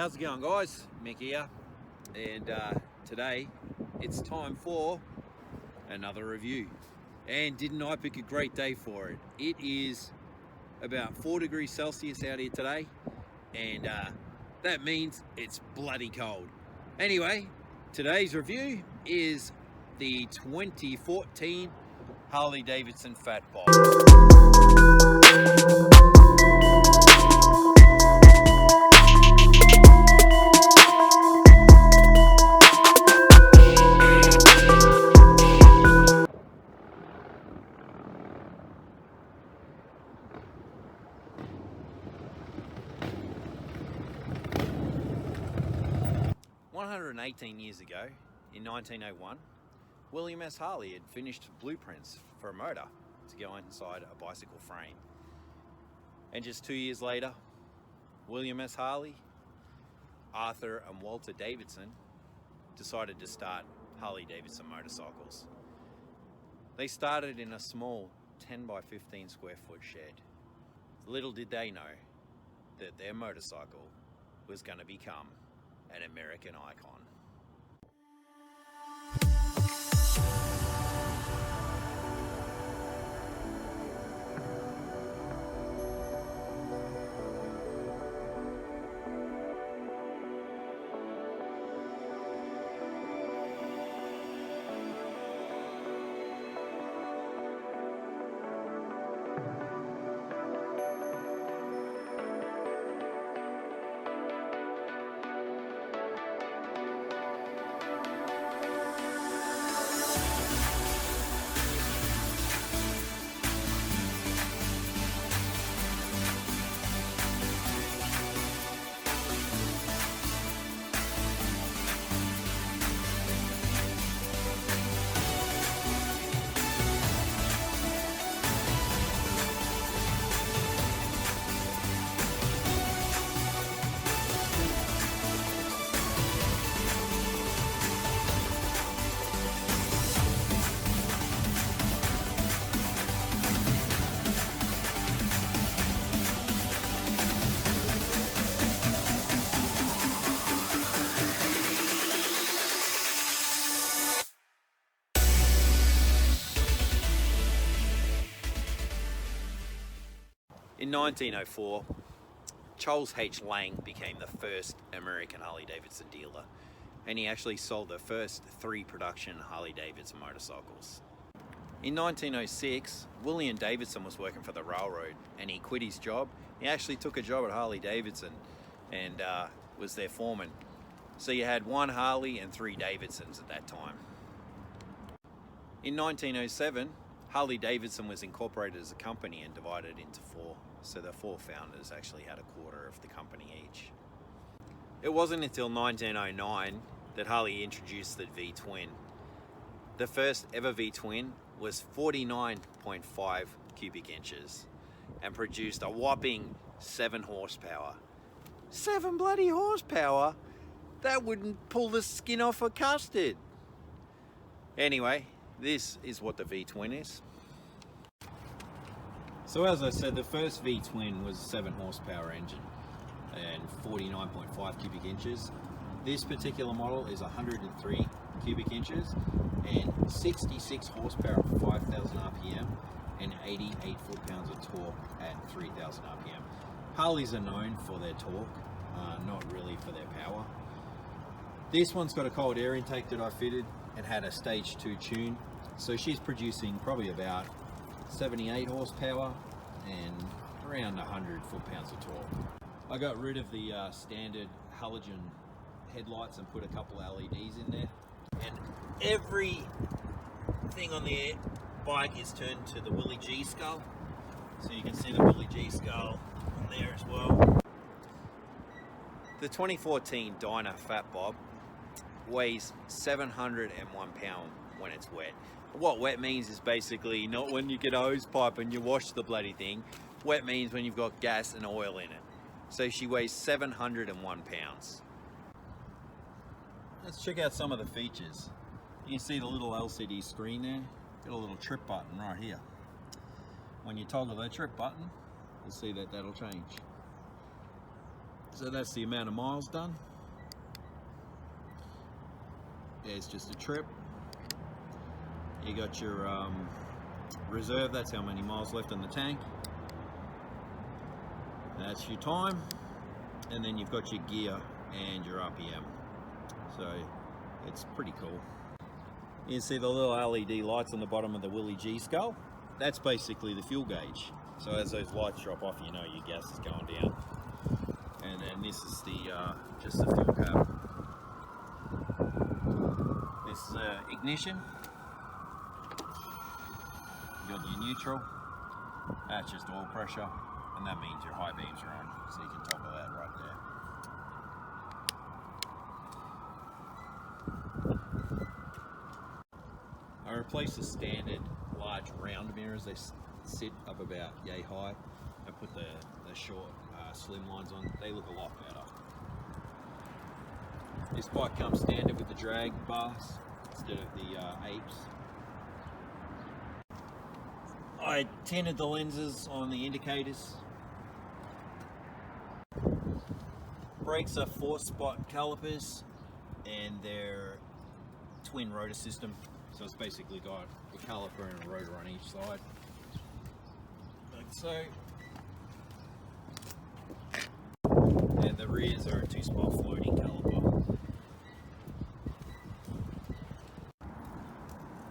How's it going, guys? Mick here, and today it's time for another review. And didn't I pick a great day for it? It is about 4 degrees Celsius out here today, and that means it's bloody cold. Anyway, today's review is the 2014 Harley Davidson Fatbob. 118 years ago, in 1901, William S. Harley had finished blueprints for a motor to go inside a bicycle frame. And just 2 years later, William S. Harley, Arthur and Walter Davidson decided to start Harley Davidson motorcycles. They started in a small 10 by 15 square foot shed. Little did they know that their motorcycle was going to become an American icon. In 1904, Charles H. Lang became the first American Harley Davidson dealer, and he actually sold the first 3 production Harley Davidson motorcycles. In 1906, William Davidson was working for the railroad, and he quit his job. He actually took a job at Harley Davidson and was their foreman. So you had 1 Harley and 3 Davidsons at that time. In 1907, Harley Davidson was incorporated as a company and divided into 4. So the 4 founders actually had a quarter of the company each. It wasn't until 1909 that Harley introduced the V-twin. The first ever V-twin was 49.5 cubic inches and produced a whopping 7 horsepower. 7 bloody horsepower? That wouldn't pull the skin off a custard. Anyway, this is what the V-twin is. So as I said, the first V-twin was a 7 horsepower engine and 49.5 cubic inches. This particular model is 103 cubic inches and 66 horsepower at 5,000 RPM and 88 foot-pounds of torque at 3,000 RPM. Harleys are known for their torque, not really for their power. This one's got a cold air intake that I fitted and had a stage 2 tune. So she's producing probably about 78 horsepower and around 100 foot-pounds of torque. I got rid of the standard halogen headlights and put a couple LEDs in there. And everything on the bike is turned to the Willie G skull. So you can see the Willie G skull on there as well. The 2014 DYNA Fatbob weighs 701 pounds when it's wet. What wet means is basically not when you get a hose pipe and you wash the bloody thing. Wet means when you've got gas and oil in it. So she weighs 701 pounds. Let's check out some of the features. You can see the little LCD screen there. Got a little trip button right here. When you toggle that trip button, you'll see that that'll change. So that's the amount of miles done. There's just a trip. You got your reserve, that's how many miles left in the tank. That's your time. And then you've got your gear and your RPM. So it's pretty cool. You can see the little LED lights on the bottom of the Willie G skull. That's basically the fuel gauge. So as those lights drop off, you know your gas is going down. And then this is the just the fuel cap. This is ignition. You got your neutral. That's just oil pressure, and that means your high beams are on. So you can toggle that right there. I replaced the standard large round mirrors. They sit up about yay high. I put the short slim lines on. They look a lot better. This bike comes standard with the drag bars instead of the apes. I tinted the lenses on the indicators. Brakes are 4-spot calipers and they're twin rotor system. So it's basically got a caliper and a rotor on each side. Like so. And the rears are a 2-spot floating caliper.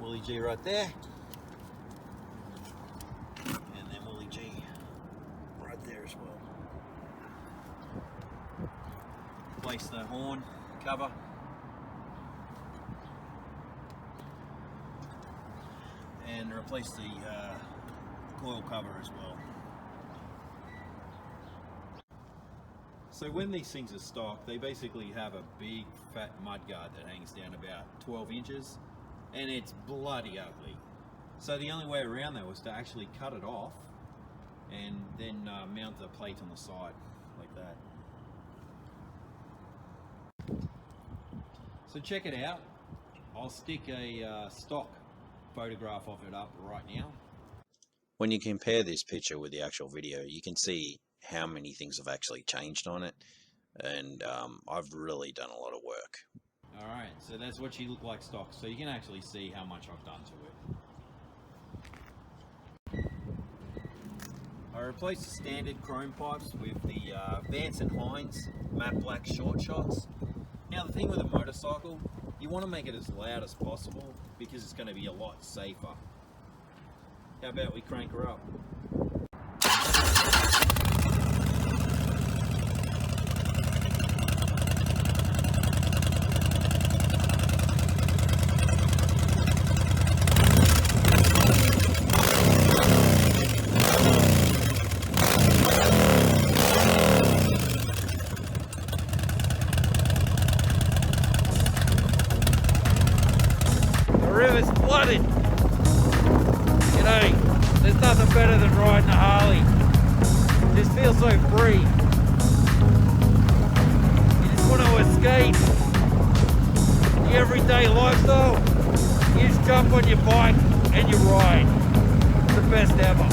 Willie G right there. And then Willie G right there as well. Replace the horn cover. And replace the coil cover as well. So when these things are stock, they basically have a big fat mudguard that hangs down about 12 inches and it's bloody ugly. So the only way around that was to actually cut it off and then mount the plate on the side like that. So check it out. I'll stick a stock photograph of it up right now. When you compare this picture with the actual video, you can see how many things have actually changed on it, and I've really done a lot of work. Alright, so that's what she looked like stock, so you can actually see how much I've done to it. I replaced the standard chrome pipes with the Vance & Hines matte black short shots. Now the thing with a motorcycle, you want to make it as loud as possible because it's going to be a lot safer. How about we crank her up? Flooded. You know, there's nothing better than riding a Harley. Just feels so free. You just want to escape the everyday lifestyle. You just jump on your bike and you ride. It's the best ever.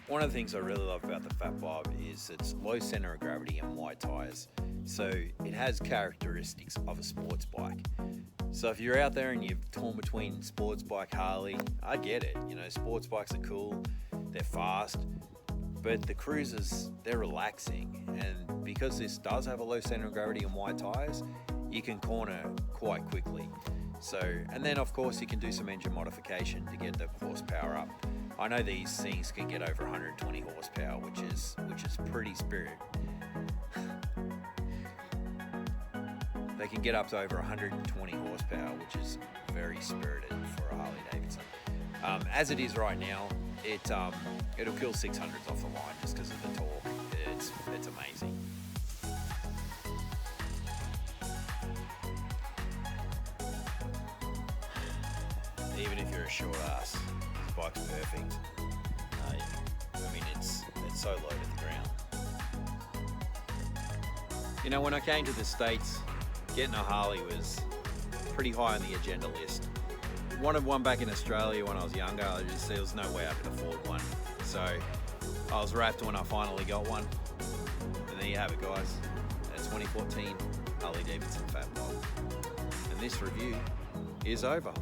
One of the things I really love about the Fatbob is its low center of gravity and wide tires. So it has characteristics of a sports bike. So if you're out there and you're torn between sports bike, Harley, I get it. You know, sports bikes are cool, they're fast, but the cruisers, they're relaxing. And because this does have a low center of gravity and wide tires, you can corner quite quickly. So, and then of course you can do some engine modification to get the horsepower up. I know these things can get over 120 horsepower, which is pretty spirit. They can get up to over 120 horsepower, which is very spirited for a Harley Davidson. As it is right now, it'll kill 600s off the line just because of the torque. It's amazing. Even if you're a short ass, this bike's perfect. I mean, it's so low to the ground. You know, when I came to the States, getting a Harley was pretty high on the agenda list. Wanted one back in Australia when I was younger. There was no way I could afford one. So I was wrapped when I finally got one. And there you have it, guys. That's 2014 Harley Davidson Fatbob. And this review is over.